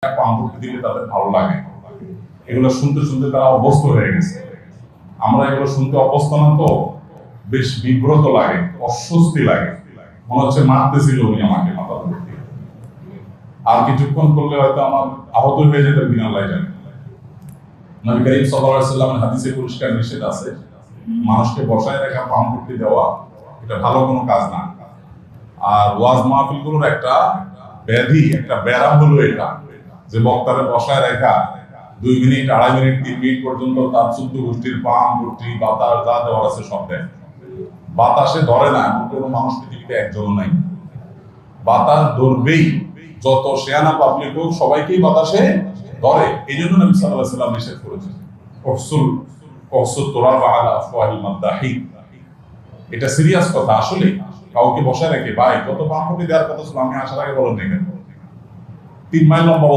পাম্পটি দিলে তাদের ভালো লাগে, এগুলো শুনতে শুনতে তারা অভ্যস্ত হয়ে গেছে। আমরা এগুলো শুনতে অভ্যস্ত না, তো বেশ বিব্রত লাগে, অস্বস্তি লাগে, মনে হচ্ছে মারতেছিল উনি আমাকে মাথা ধরে। আর কিছুক্ষণ করলে হয়তো আমার আহত হয়ে যেতে বিনা লাগে। নবী করিম সাল্লাল্লাহু আলাইহি ওয়াসাল্লামের হাদিসে পরিষ্কার নিষেধ আছে, মানুষকে বসায় রাখা পাম্পটি দেওয়া এটা ভালো কোনো কাজ না। আর ওয়াজ মাহফিলগুলোর একটা ব্যাধি, একটা ব্যারাম হলো এটা, যে বক্তারে বসায় রাখা 2 মিনিট, 2.5 মিনিট, 3 মিনিট পর্যন্ত তার 14 গোষ্ঠীর পাম গোষ্ঠী বাতাস যা দেওয়ার আছে সব দেয়। বাতাসে ধরে না এমন কোনো মানুষ পৃথিবীতে একজনও নাই। বাতাস ধরবেই, যত শেয়ানা পাবলিক হোক সবাইকেই বাতাসে ধরে। এই জন্য নবী সাল্লাল্লাহু আলাইহি ওয়াসাল্লাম নিষেধ করেছেন, এটা সিরিয়াস কথা। আসলে কাউকে বসায় রেখে ভাই যত পাম্পটি দেওয়ার কথা ছিল, আমি আসার আগে বলেন না কেন 3 মাইল লম্বা